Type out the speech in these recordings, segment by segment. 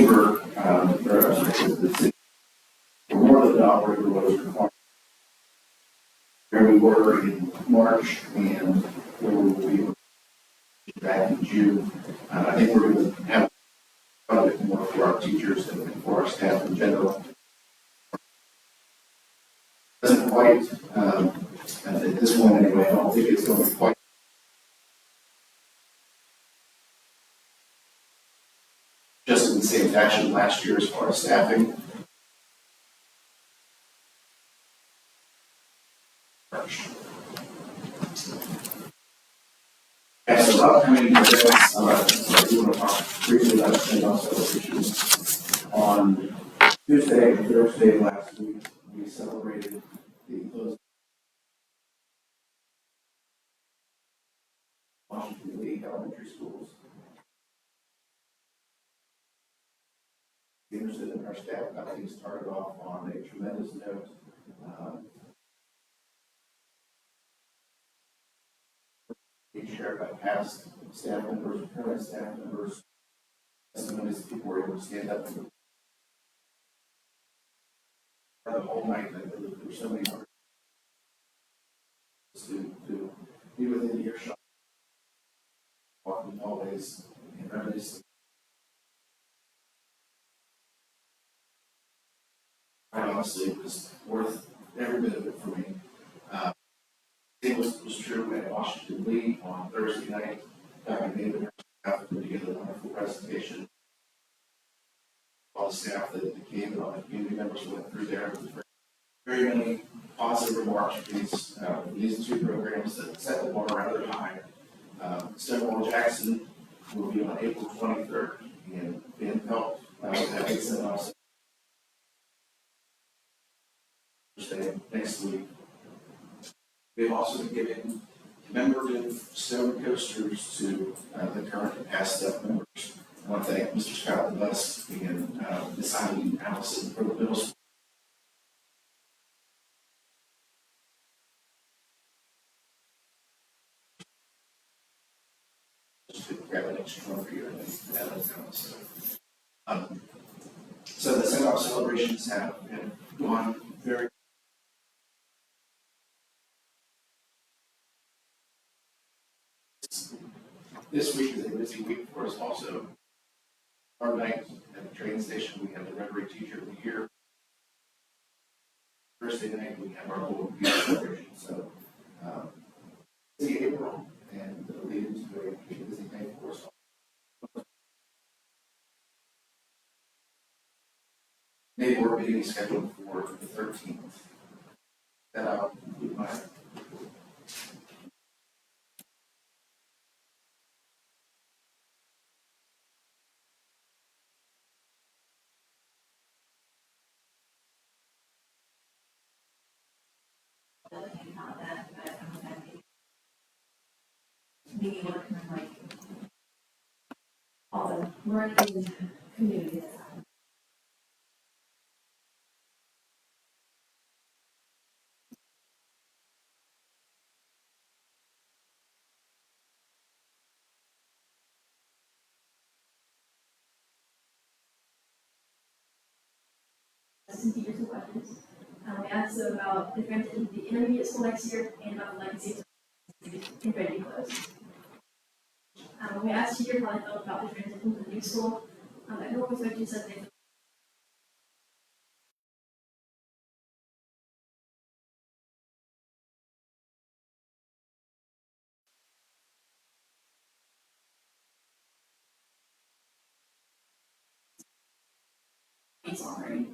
October, the city, more than operator was required. There we were in March, and where we will be back in June. I think we're going to have a bit more for our teachers and for our staff in general. Doesn't quite, at this point anyway, I don't think it's going to quite just in the same fashion last year as far as staffing. And so upcoming events, I do want to talk briefly about send-off celebrations. On Tuesday and Thursday last week, we celebrated the close of Washington League elementary schools. Interested in our staff, I think started off on a tremendous note. Being shared by past staff members, current staff members, testimonies people were able to stand up and the whole night. There were so many to be within earshot, walking the hallways, and reminiscing. Quite honestly, it was worth every bit of it for me. It was true at Washington Lee on Thursday night. Dr. David and her staff put together a wonderful presentation. All the staff that came and all the community members went through there. Very many positive remarks for these two programs that set the bar rather high. Stonewall Jackson will be on April 23rd, and Ben Pelt will have it sent off next week. We've also been giving commemorative stone coasters to the current and past staff members. I want to thank Mr. Scott West and Ms. Eileen Allison for the middle school. Grab an extra one for you and that was so the send-off celebrations have gone very. This week is a busy week for us also. Our night at the train station, we have the Rotary Teacher of the Year. Thursday night, we have our whole year celebration. So, busy April and leading to a busy night for us. Maybe we're meeting scheduled for the 13th. That I'll include my. Being able to kind of like all the learning community that's happening. Some teachers and questions. We asked them about the trends in the intermediate school next year and about the legacy in ready close. We asked teachers how they felt about the transition to the new school. At no perspective said they already.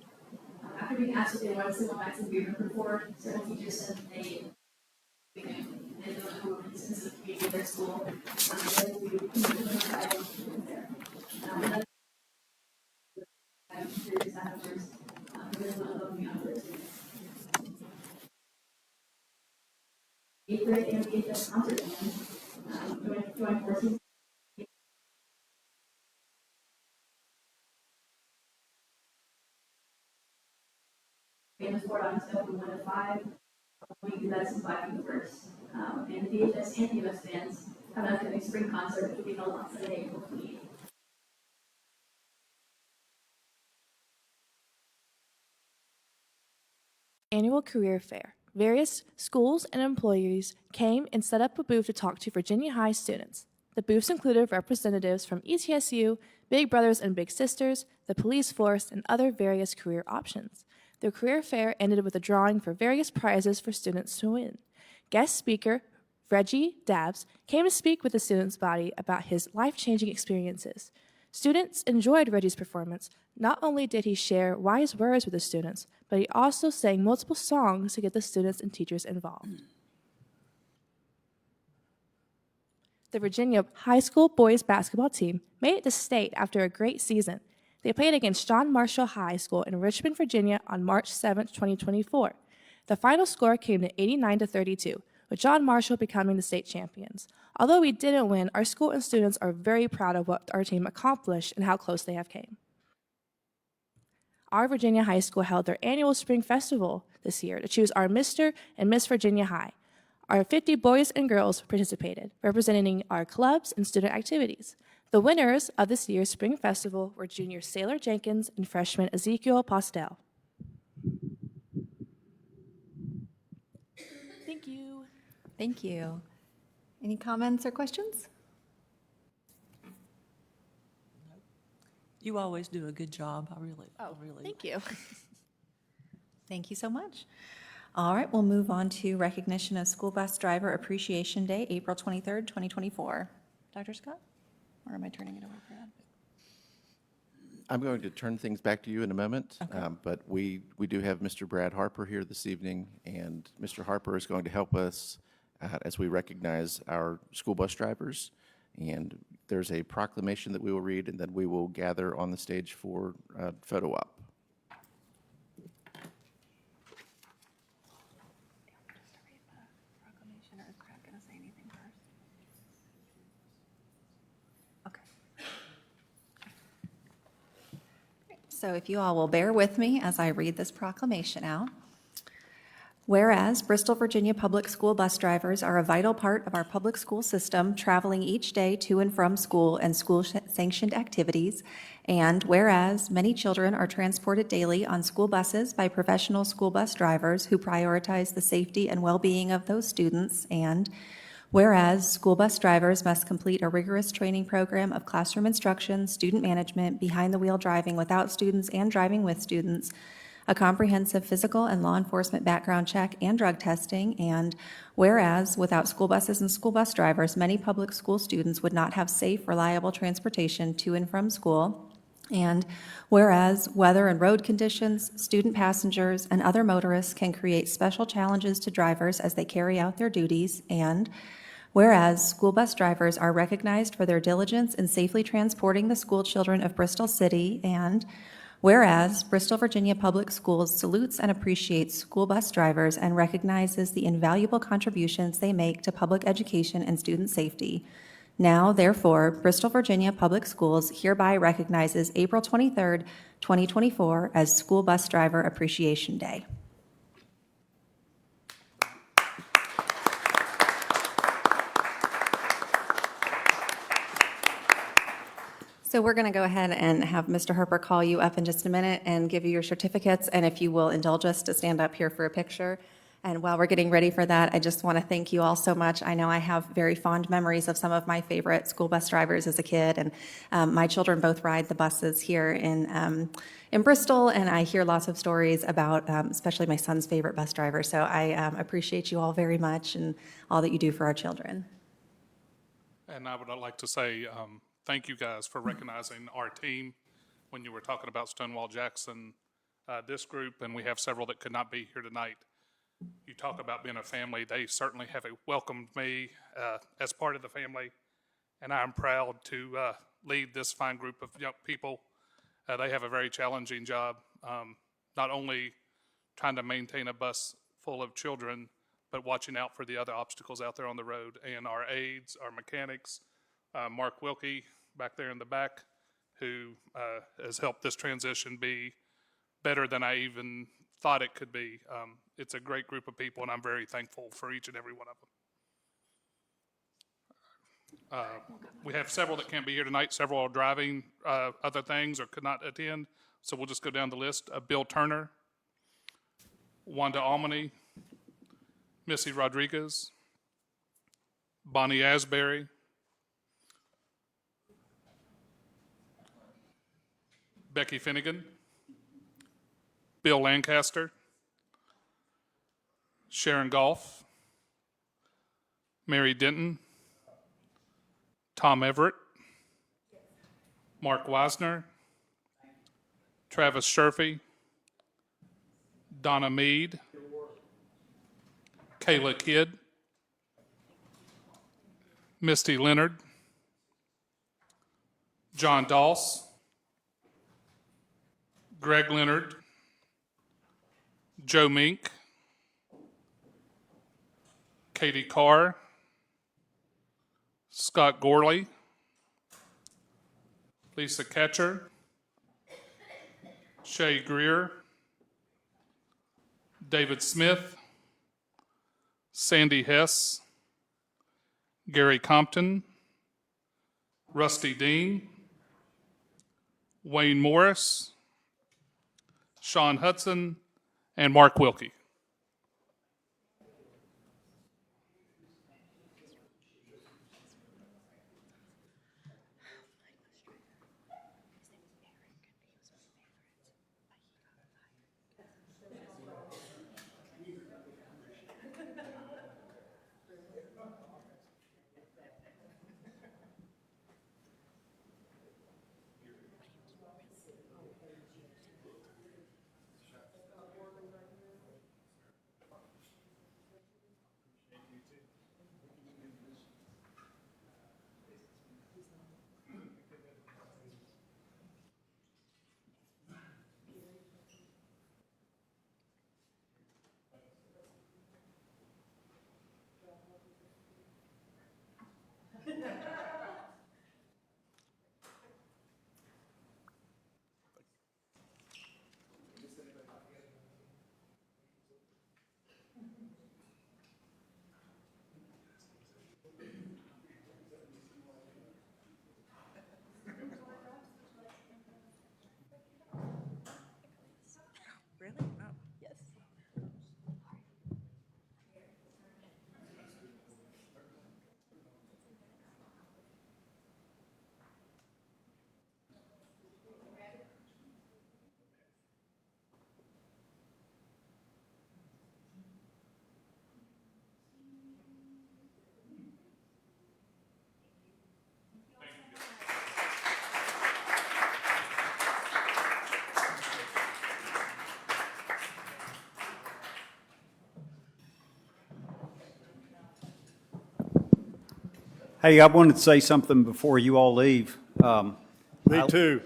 After being asked what they wanted to go back to the year before, several teachers said they don't know who would sense of the community of their school. Then we would there. Serious afterwards, there's one of them afterwards. Eighth grade and BVPS concert band, joined forces. Famous board on scale from 1 to 5. We do that since 5 from the first. And the BVPS and BVPS bands have an upcoming spring concert, which will be held on Sunday, April 28th. Annual Career Fair. Various schools and employees came and set up a booth to talk to Virginia High students. The booths included representatives from ETSU, Big Brothers and Big Sisters, the police force, and other various career options. The career fair ended with a drawing for various prizes for students to win. Guest speaker Reggie Dabbs came to speak with the students' body about his life-changing experiences. Students enjoyed Reggie's performance. Not only did he share wise words with the students, but he also sang multiple songs to get the students and teachers involved. The Virginia High School boys basketball team made it to state after a great season. They played against John Marshall High School in Richmond, Virginia on March 7, 2024. The final score came to 89-32, with John Marshall becoming the state champions. Although we didn't win, our school and students are very proud of what our team accomplished and how close they have came. Our Virginia High School held their annual spring festival this year to choose our Mr. and Miss Virginia High. Our 50 boys and girls participated, representing our clubs and student activities. The winners of this year's spring festival were junior Sailor Jenkins and freshman Ezekiel Postel. Thank you. Thank you. Any comments or questions? You always do a good job. I really. Thank you. Thank you so much. All right, we'll move on to recognition of School Bus Driver Appreciation Day, April 23rd, 2024. Dr. Scott? Or am I turning it over for Brad? I'm going to turn things back to you in a moment, Okay. but we do have Mr. Brad Harper here this evening, and Mr. Harper is going to help us as we recognize our school bus drivers. And there's a proclamation that we will read, and then we will gather on the stage for photo op. So if you all will bear with me as I read this proclamation out. Whereas Bristol, Virginia public school bus drivers are a vital part of our public school system, traveling each day to and from school and school-sanctioned activities, and whereas many children are transported daily on school buses by professional school bus drivers who prioritize the safety and well-being of those students, and whereas school bus drivers must complete a rigorous training program of classroom instruction, student management, behind-the-wheel driving without students and driving with students, a comprehensive physical and law enforcement background check and drug testing, and whereas without school buses and school bus drivers, many public school students would not have safe, reliable transportation to and from school, and whereas weather and road conditions, student passengers, and other motorists can create special challenges to drivers as they carry out their duties, and whereas school bus drivers are recognized for their diligence in safely transporting the school children of Bristol City, and whereas Bristol, Virginia Public Schools salutes and appreciates school bus drivers and recognizes the invaluable contributions they make to public education and student safety. Now, therefore, Bristol, Virginia Public Schools hereby recognizes April 23rd, 2024 as School Bus Driver Appreciation Day. So we're going to go ahead and have Mr. Harper call you up in just a minute and give you your certificates, and if you will indulge us to stand up here for a picture. And while we're getting ready for that, I just want to thank you all so much. I know I have very fond memories of some of my favorite school bus drivers as a kid, and my children both ride the buses here in Bristol, and I hear lots of stories about especially my son's favorite bus driver. So I appreciate you all very much and all that you do for our children. And I would like to say thank you guys for recognizing our team when you were talking about Stonewall Jackson, this group, and we have several that could not be here tonight. You talk about being a family. They certainly have welcomed me as part of the family, and I'm proud to lead this fine group of young people. They have a very challenging job, not only trying to maintain a bus full of children, but watching out for the other obstacles out there on the road. And our aides, our mechanics, Mark Wilkie back there in the back, who has helped this transition be better than I even thought it could be. It's a great group of people, and I'm very thankful for each and every one of them. We have several that can't be here tonight. Several are driving other things or could not attend. So we'll just go down the list. Bill Turner, Wanda Almany, Missy Rodriguez, Bonnie Asbury, Becky Finnegan, Bill Lancaster, Sharon Goff, Mary Denton, Tom Everett, Mark Wisner, Travis Sherfy, Donna Mead, Kayla Kidd, Misty Leonard, John Doss, Greg Leonard, Joe Mink, Katie Carr, Scott Gorley, Lisa Ketcher, Shay Greer, David Smith, Sandy Hess, Gary Compton, Rusty Dean, Wayne Morris, Sean Hudson, and Mark Wilkie. Hey, I wanted to say something before you all leave. Me too.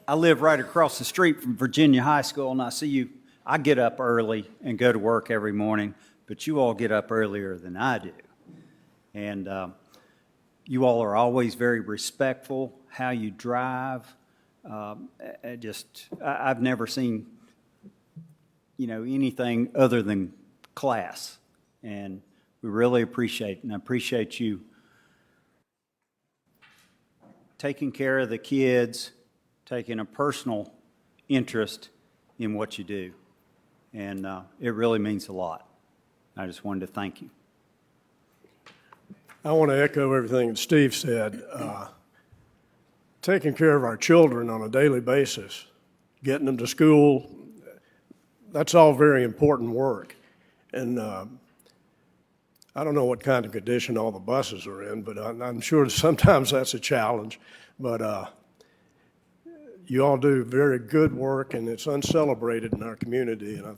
I live right across the street from Virginia High School, and I see you. I get up early and go to work every morning, but you all get up earlier than I do. And you all are always very respectful, how you drive. I've never seen, anything other than class. And we really appreciate it, and I appreciate you taking care of the kids, taking a personal interest in what you do. And it really means a lot. I just wanted to thank you. I want to echo everything that Steve said. Taking care of our children on a daily basis, getting them to school, that's all very important work. And I don't know what kind of condition all the buses are in, but I'm sure sometimes that's a challenge. But you all do very good work, and it's uncelebrated in our community. And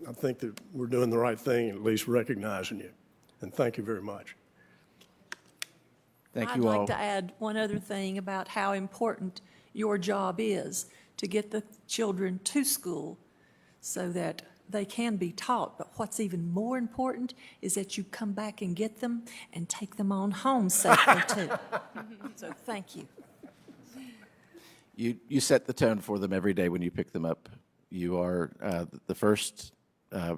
I think that we're doing the right thing, at least recognizing you. And thank you very much. Thank you I'd all. like to add one other thing about how important your job is to get the children to school so that they can be taught. But what's even more important is that you come back and get them and take them on home safely too. So thank you. You set the tone for them every day when you pick them up. You are the first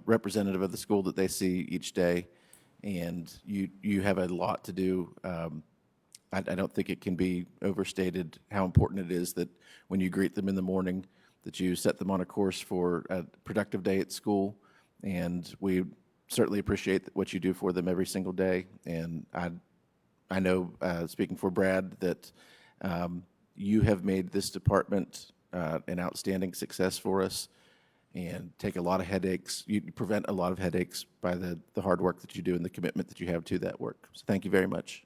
representative of the school that they see each day, and you have a lot to do. I don't think it can be overstated how important it is that when you greet them in the morning, that you set them on a course for a productive day at school. And we certainly appreciate what you do for them every single day. And I know, speaking for Brad, that you have made this department an outstanding success for us and take a lot of headaches. You prevent a lot of headaches by the hard work that you do and the commitment that you have to that work. So thank you very much.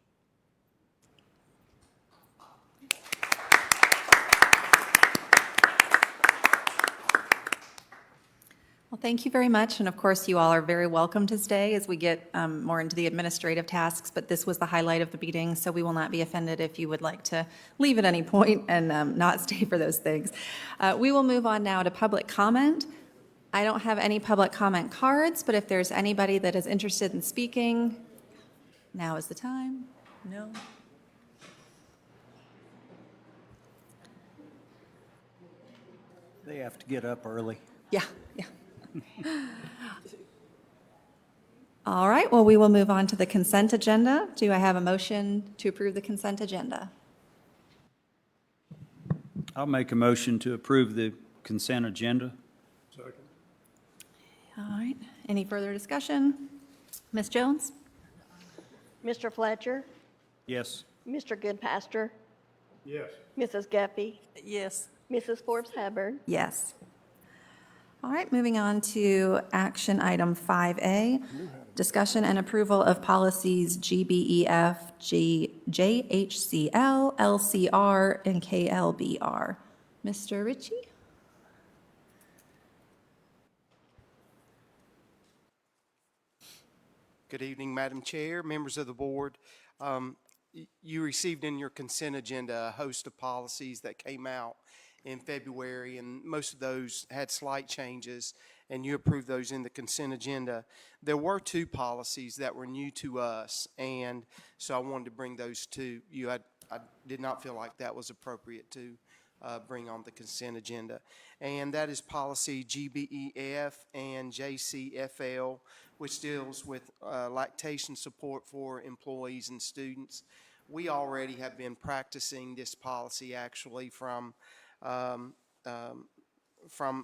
Well, thank you very much, and of course, you all are very welcome to stay as we get more into the administrative tasks, but this was the highlight of the meeting, so we will not be offended if you would like to leave at any point and not stay for those things. We will move on now to public comment. I don't have any public comment cards, but if there's anybody that is interested in speaking, now is the time. No? They have to get up early. Yeah. All right, well, we will move on to the consent agenda. Do I have a motion to approve the consent agenda? I'll make a motion to approve the consent agenda. All right, any further discussion? Ms. Jones? Mr. Fletcher, Yes. Mr. Goodpaster, Yes. Mrs. Guppy, Yes. Mrs. Forbes Hubbard. Yes. All right, moving on to action item 5A, discussion and approval of policies GBEF, JHCL, LCR, and KLBR. Mr. Ritchie? Good evening, Madam Chair, members of the board. You received in your consent agenda a host of policies that came out in February, and most of those had slight changes, and you approved those in the consent agenda. There were two policies that were new to us, and so I wanted to bring those to you. I did not feel like that was appropriate to bring on the consent agenda. And that is policy GBEF and JCFL, which deals with lactation support for employees and students. We already have been practicing this policy actually from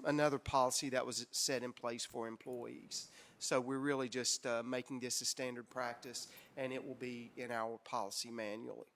another policy that was set in place for employees. So we're really just making this a standard practice, and it will be in our policy manual.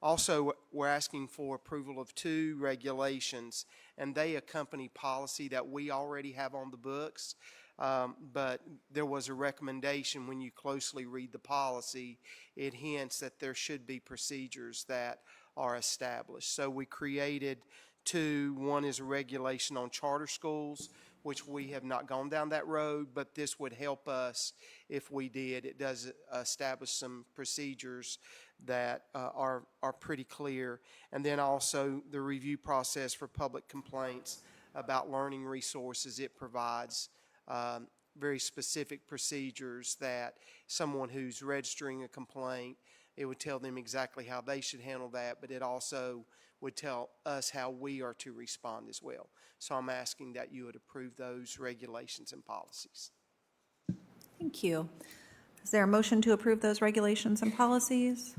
Also, we're asking for approval of two regulations, and they accompany policy that we already have on the books. But there was a recommendation when you closely read the policy, it hints that there should be procedures that are established. So we created two. One is a regulation on charter schools, which we have not gone down that road, but this would help us if we did. It does establish some procedures that are pretty clear. And then also the review process for public complaints about learning resources. It provides very specific procedures that someone who's registering a complaint, it would tell them exactly how they should handle that, but it also would tell us how we are to respond as well. So I'm asking that you would approve those regulations and policies. Thank you. Is there a motion to approve those regulations and policies?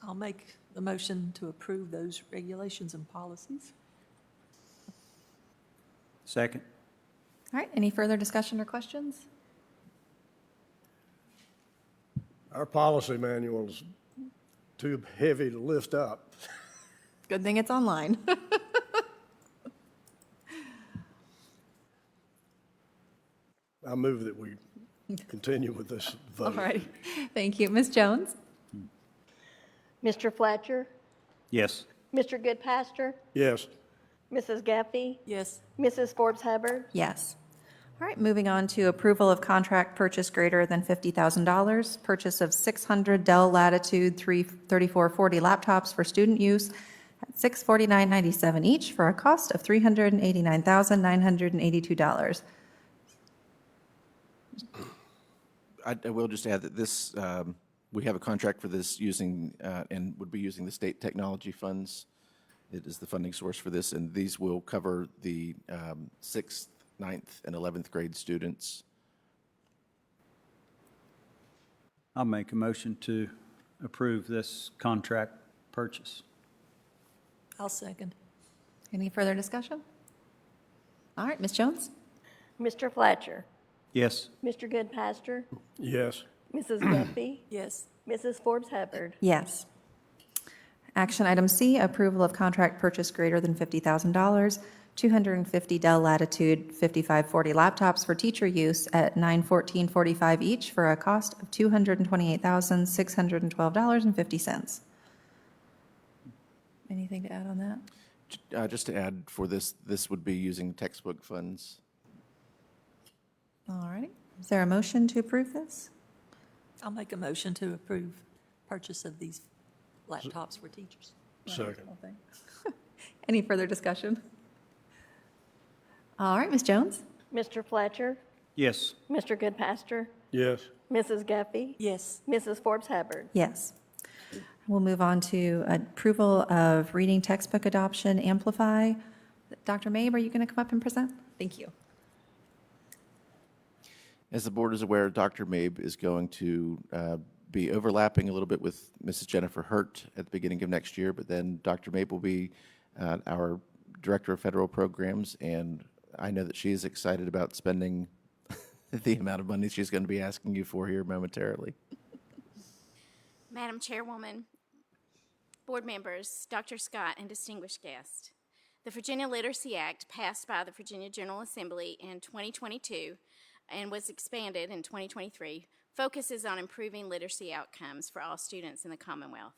I'll make the motion to approve those regulations and policies. Second. All right, any further discussion or questions? Our policy manual's too heavy to lift up. Good thing it's online. I move that we continue with this vote. All righty, thank you. Ms. Jones? Mr. Fletcher, Yes. Mr. Goodpaster, Yes. Mrs. Guppy, Yes. Mrs. Forbes Hubbard. Yes. All right, moving on to approval of contract purchase greater than $50,000, purchase of 600 Dell Latitude 3440 laptops for student use at $649.97 each for a cost of $389,982. I will just add that this, we have a contract for this using, and would be using the state technology funds. It is the funding source for this, and these will cover the 6th, 9th, and 11th grade students. I'll make a motion to approve this contract purchase. I'll second. Any further discussion? All right, Ms. Jones? Mr. Fletcher, Yes. Mr. Goodpaster, Yes. Mrs. Guffey, Yes. Mrs. Forbes Hubbard. Yes. Action item C, approval of contract purchase greater than $50,000, 250 Dell Latitude 5540 laptops for teacher use at $914.45 each for a cost of $228,612.50. Anything to add on that? Just to add for this, this would be using textbook funds. All righty. Is there a motion to approve this? I'll make a motion to approve purchase of these laptops for teachers. Second. Any further discussion? All right, Ms. Jones? Mr. Fletcher, Yes. Mr. Goodpaster, Yes. Mrs. Guffey, Yes. Mrs. Forbes Hubbard. Yes. We'll move on to approval of reading textbook adoption, Amplify. Dr. Mabe, are you going to come up and present? Thank you. As the board is aware, Dr. Mabe is going to be overlapping a little bit with Mrs. Jennifer Hurt at the beginning of next year, but then Dr. Mabe will be our Director of Federal Programs, and I know that she is excited about spending the amount of money she's going to be asking you for here momentarily. Madam Chairwoman, board members, Dr. Scott, and distinguished guests. The Virginia Literacy Act, passed by the Virginia General Assembly in 2022 and was expanded in 2023, focuses on improving literacy outcomes for all students in the Commonwealth.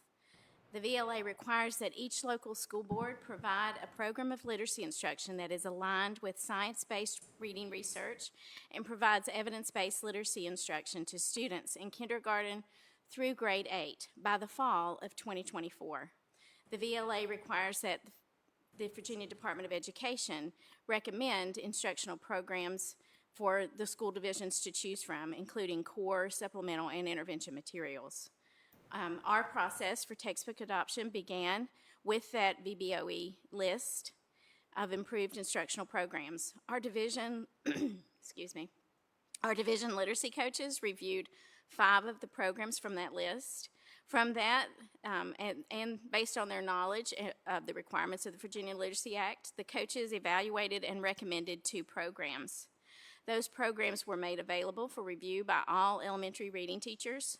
The VLA requires that each local school board provide a program of literacy instruction that is aligned with science-based reading research and provides evidence-based literacy instruction to students in kindergarten through grade 8 by the fall of 2024. The VLA requires that the Virginia Department of Education recommend instructional programs for the school divisions to choose from, including core, supplemental, and intervention materials. Our process for textbook adoption began with that VBOE list of improved instructional programs. Our division, our division literacy coaches reviewed 5 of the programs from that list. From that, and based on their knowledge of the requirements of the Virginia Literacy Act, the coaches evaluated and recommended 2 programs. Those programs were made available for review by all elementary reading teachers.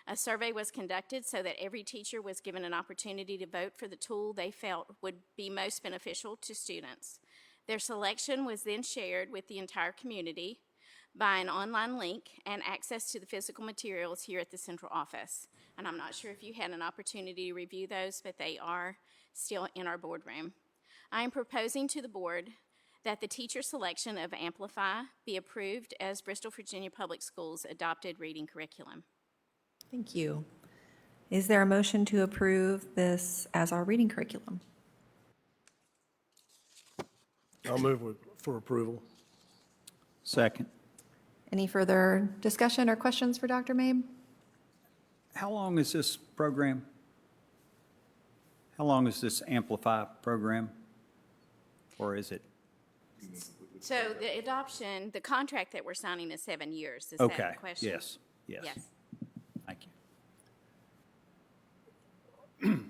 A survey was conducted so that every teacher was given an opportunity to vote for the tool they felt would be most beneficial to students. Their selection was then shared with the entire community by an online link and access to the physical materials here at the central office. And I'm not sure if you had an opportunity to review those, but they are still in our boardroom. I am proposing to the board that the teacher selection of Amplify be approved as Bristol, Virginia Public Schools' adopted reading curriculum. Thank you. Is there a motion to approve this as our reading curriculum? I'll move for approval. Second. Any further discussion or questions for Dr. Mabe? How long is this program? How long is this Amplify program? Or is it? So the adoption, the contract that we're signing is 7 years. Is Okay, that the question? yes. Yes. Thank you.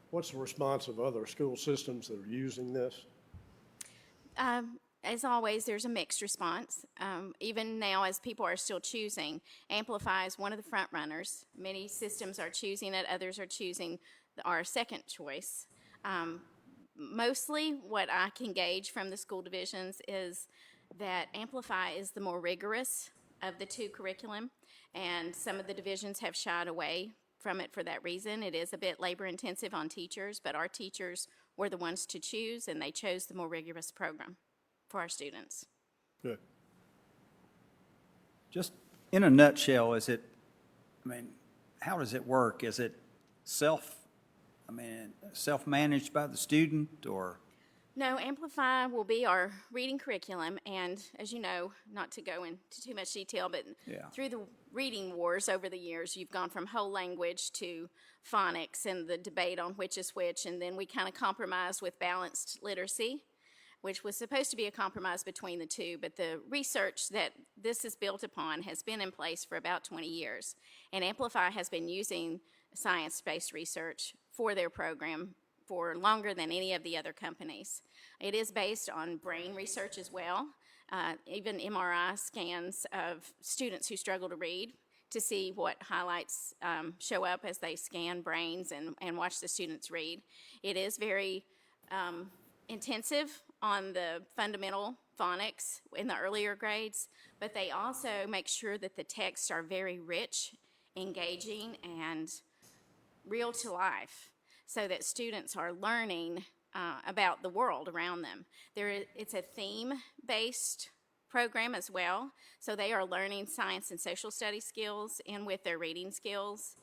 What's the response of other school systems that are using this? As always, there's a mixed response. Even now, as people are still choosing, Amplify is one of the front runners. Many systems are choosing it, others are choosing our second choice. Mostly what I can gauge from the school divisions is that Amplify is the more rigorous of the 2 curriculum, and some of the divisions have shied away from it for that reason. It is a bit labor intensive on teachers, but our teachers were the ones to choose, and they chose the more rigorous program for our students. Good. Just in a nutshell, how does it work? Is it self-managed by the student, or? No, Amplify will be our reading curriculum, and as you know, not to go into too much detail, but through the reading wars over the years, you've gone from whole language to phonics and the debate on which is which, and then we kind of compromised with balanced literacy, which was supposed to be a compromise between the 2, but the research that this is built upon has been in place for about 20 years, and Amplify has been using science-based research for their program for longer than any of the other companies. It is based on brain research as well, even MRI scans of students who struggle to read to see what highlights show up as they scan brains and watch the students read. It is very intensive on the fundamental phonics in the earlier grades, but they also make sure that the texts are very rich, engaging, and real to life, so that students are learning about the world around them. It's a theme-based program as well, so they are learning science and social studies skills and with their reading skills,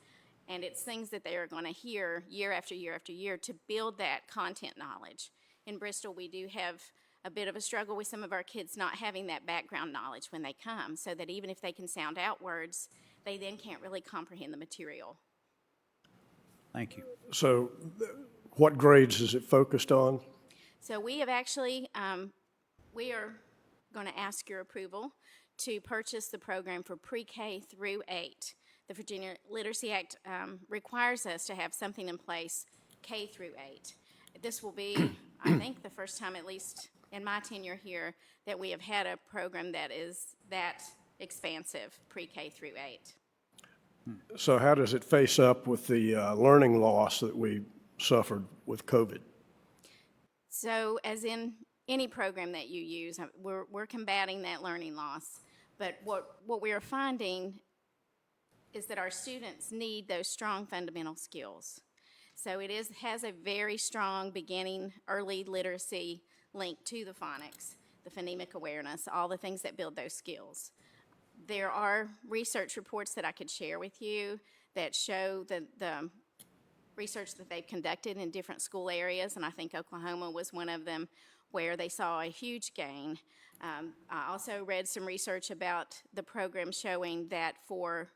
and it's things that they are going to hear year after year after year to build that content knowledge. In Bristol, we do have a bit of a struggle with some of our kids not having that background knowledge when they come, so that even if they can sound out words, they then can't really comprehend the material. Thank you. So what grades is it focused on? So we have actually, we are going to ask your approval to purchase the program for pre-K through 8. The Virginia Literacy Act requires us to have something in place K through 8. This will be, I think, the first time, at least in my tenure here, that we have had a program that is that expansive, pre-K through 8. So how does it face up with the learning loss that we suffered with COVID? So as in any program that you use, we're combating that learning loss. But what we are finding is that our students need those strong fundamental skills. So it has a very strong beginning early literacy link to the phonics, the phonemic awareness, all the things that build those skills. There are research reports that I could share with you that show the research that they've conducted in different school areas, and I think Oklahoma was one of them where they saw a huge gain. I also read some research about the program showing that for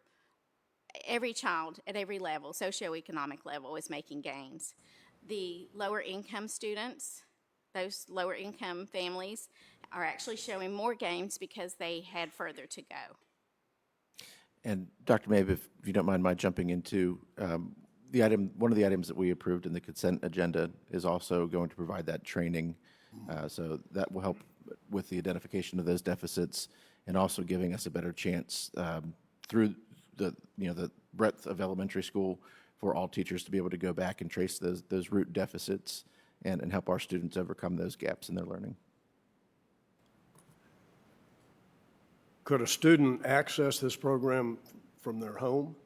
every child at every level, socioeconomic level, is making gains. The lower income students, those lower income families, are actually showing more gains because they had further to go. And Dr. Mabe, if you don't mind my jumping into one of the items that we approved in the consent agenda is also going to provide that training. So that will help with the identification of those deficits and also giving us a better chance through the breadth of elementary school for all teachers to be able to go back and trace those root deficits and help our students overcome those gaps in their learning. Could a student access this program from their home?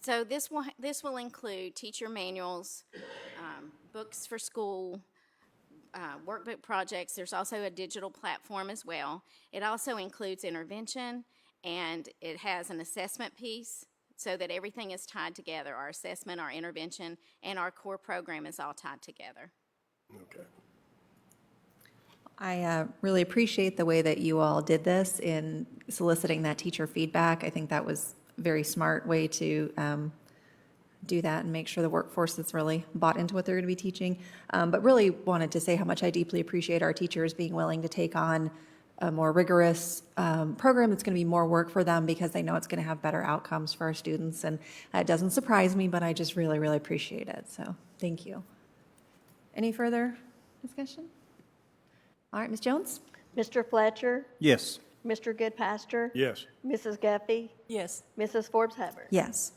So this will include teacher manuals, books for school, workbook projects. There's also a digital platform as well. It also includes intervention, and it has an assessment piece so that everything is tied together. Our assessment, our intervention, and our core program is all tied together. Okay. I really appreciate the way that you all did this in soliciting that teacher feedback. I think that was a very smart way to do that and make sure the workforce is really bought into what they're going to be teaching. But really wanted to say how much I deeply appreciate our teachers being willing to take on a more rigorous program that's going to be more work for them because they know it's going to have better outcomes for our students. And it doesn't surprise me, but I just really, really appreciate it. So thank you. Any further discussion? All right, Ms. Jones? Mr. Fletcher, Yes. Mr. Goodpaster, Yes. Mrs. Guffey, Yes. Mrs. Forbes Hubbard. Yes.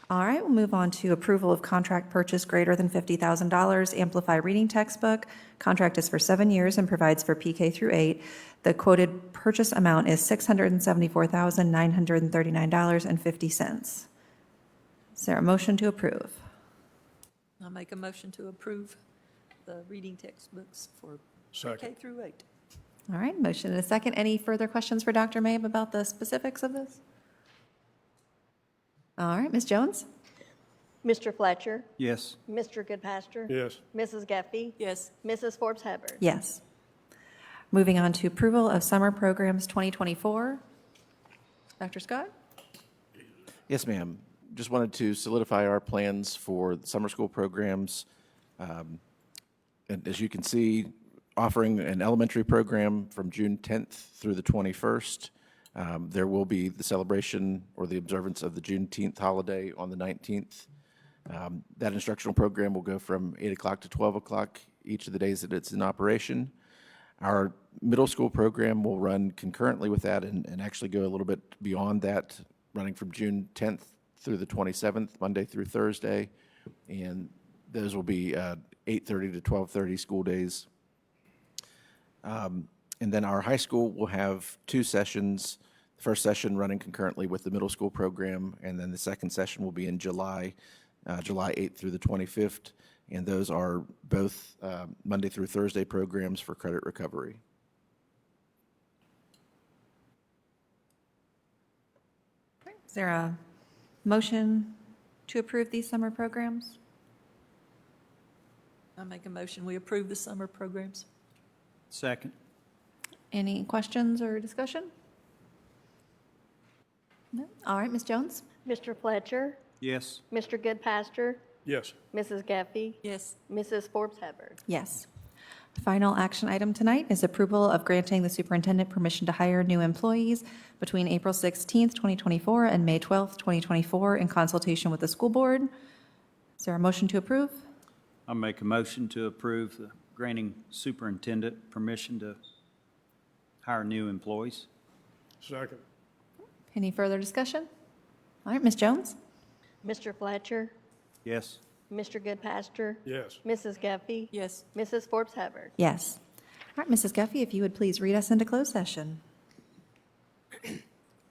All right, we'll move on to approval of contract purchase greater than $50,000, Amplify Reading Textbook. Contract is for 7 years and provides for PK through 8. The quoted purchase amount is $674,939.50. Is there a motion to approve? I make a motion to approve the reading textbooks for Second. K through 8. All right, motion and a second. Any further questions for Dr. Mabe about the specifics of this? All right, Ms. Jones? Mr. Fletcher, Yes. Mr. Goodpaster, Yes. Mrs. Guffey, Yes. Mrs. Forbes Hubbard. Yes. Moving on to approval of summer programs 2024. Dr. Scott? Yes, ma'am. Just wanted to solidify our plans for the summer school programs. And as you can see, offering an elementary program from June 10th through the 21st. There will be the celebration or the observance of the Juneteenth holiday on the 19th. That instructional program will go from 8 o'clock to 12 o'clock each of the days that it's in operation. Our middle school program will run concurrently with that and actually go a little bit beyond that, running from June 10th through the 27th, Monday through Thursday. And those will be 8:30 to 12:30 school days. And then our high school will have 2 sessions. The first session running concurrently with the middle school program, and then the second session will be in July 8th through the 25th. And those are both Monday through Thursday programs for credit recovery. Is there a motion to approve these summer programs? I make a motion, we approve the summer programs. Second. Any questions or discussion? No? All right, Ms. Jones? Mr. Fletcher, Yes. Mr. Goodpaster, Yes. Mrs. Gaffey, Yes. Mrs. Forbes Hubbard. Yes. Final action item tonight is approval of granting the superintendent permission to hire new employees between April 16th, 2024 and May 12th, 2024 in consultation with the school board. Is there a motion to approve? I'll make a motion to approve the granting superintendent permission to hire new employees. Second. Any further discussion? All right, Ms. Jones? Mr. Fletcher, Yes. Mr. Goodpaster, Yes. Mrs. Gaffey, Yes. Mrs. Forbes Hubbard. Yes. All right, Mrs. Guffey, if you would please read us into closed session.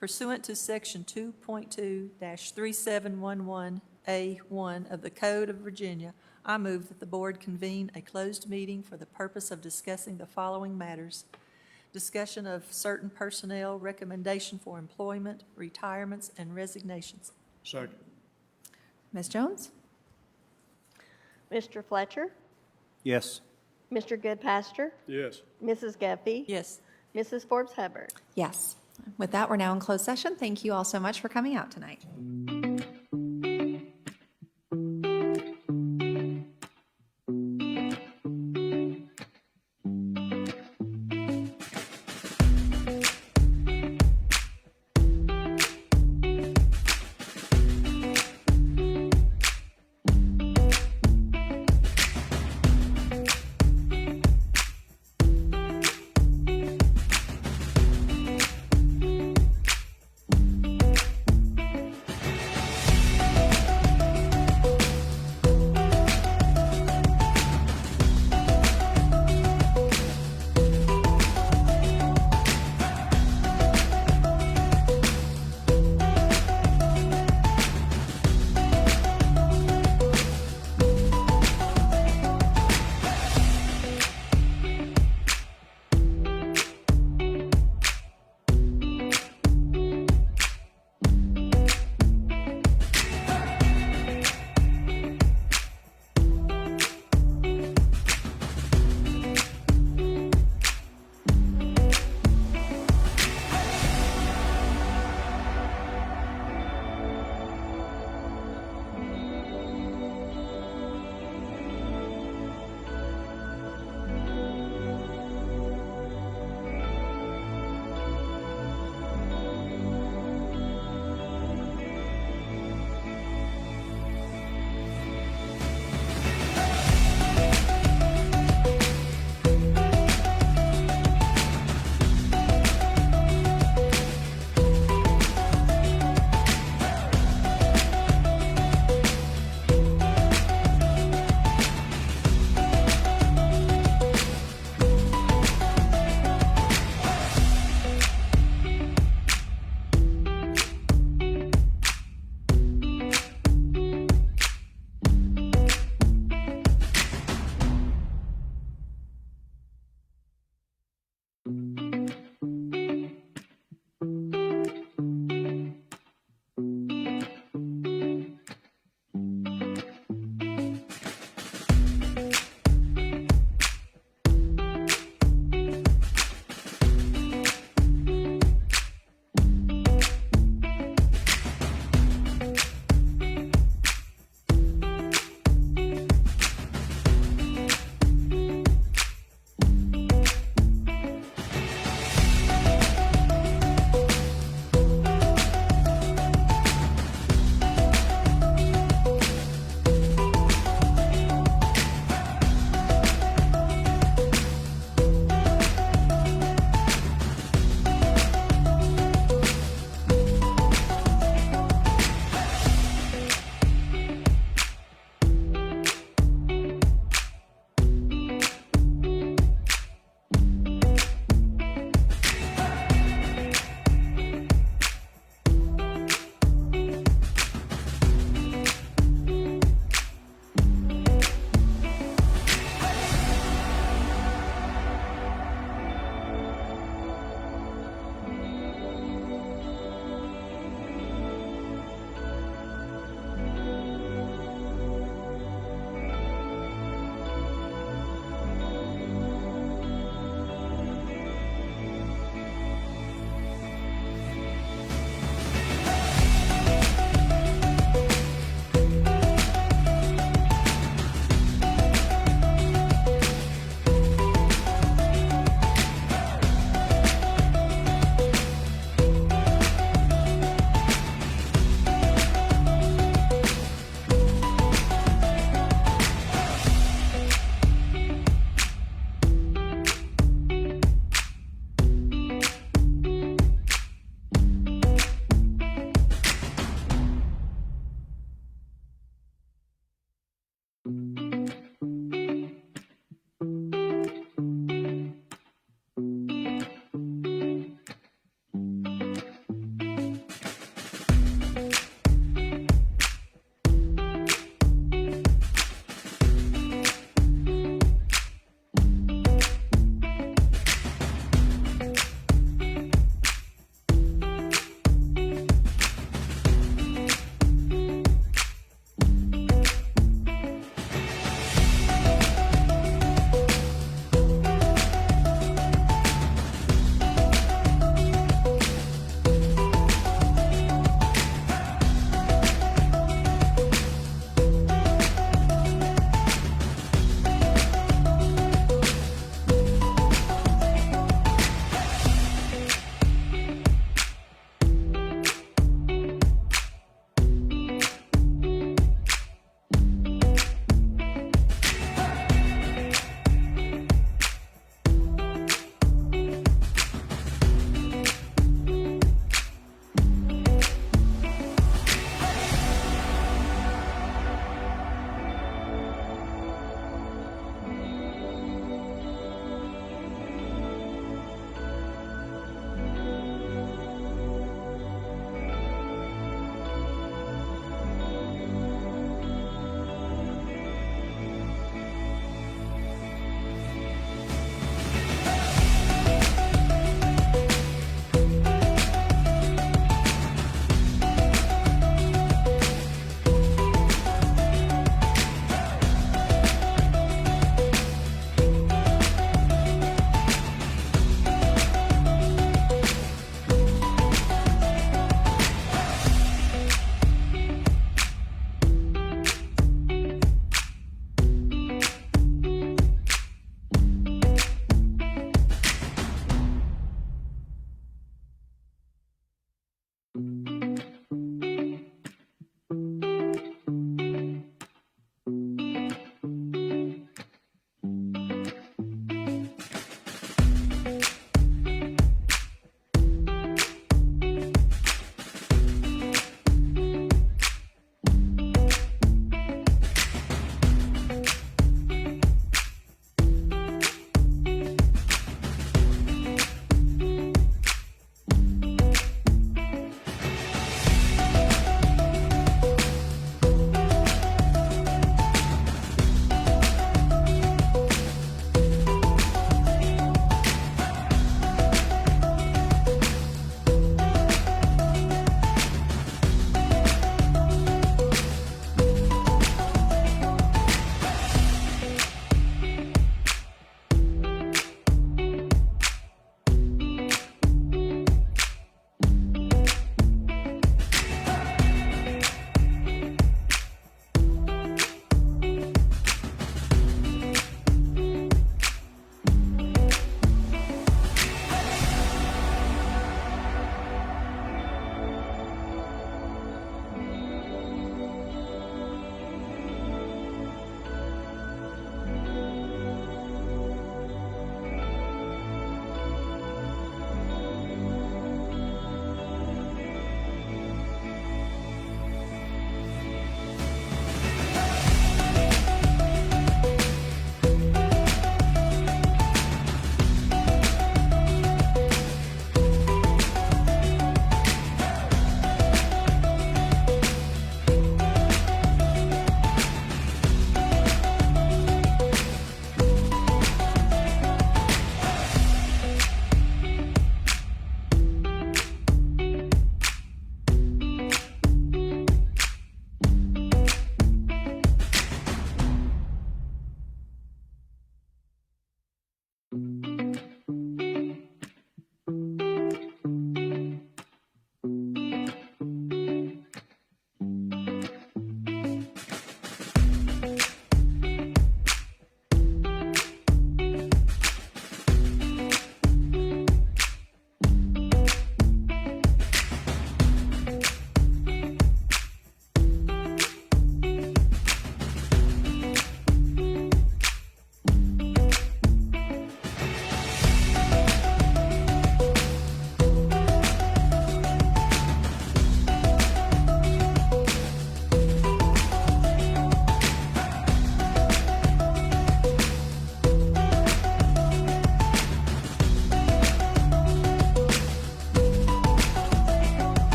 Pursuant to Section 2.2-3711A1 of the Code of Virginia, I move that the board convene a closed meeting for the purpose of discussing the following matters: discussion of certain personnel, recommendation for employment, retirements, and resignations. Second. Ms. Jones? Mr. Fletcher, Yes. Mr. Goodpaster, Yes. Mrs. Gaffey, Yes. Mrs. Forbes Hubbard. Yes. With that, we're now in closed session. Thank you all so much for coming out tonight.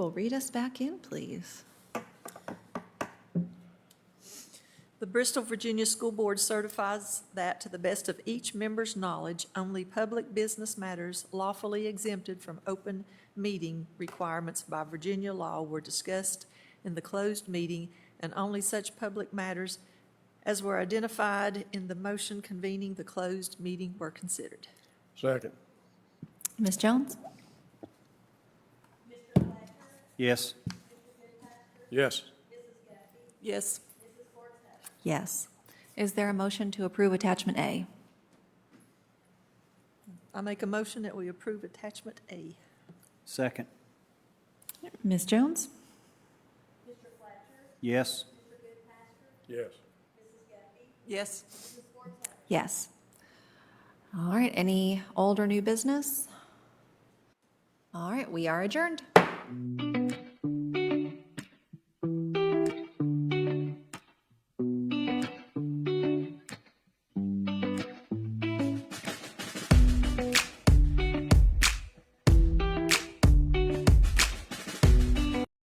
will read us back in, please. The Bristol, Virginia School Board certifies that, to the best of each member's knowledge, only public business matters lawfully exempted from open meeting requirements by Virginia law were discussed in the closed meeting, and only such public matters as were identified in the motion convening the closed meeting were considered. Second. Ms. Jones? Yes. Yes. Yes. Yes. Is there a motion to approve attachment A? I make a motion that we approve attachment A. Second. Ms. Jones? Yes. Yes. Yes. Yes. All right, any old or new business? All right, we are adjourned.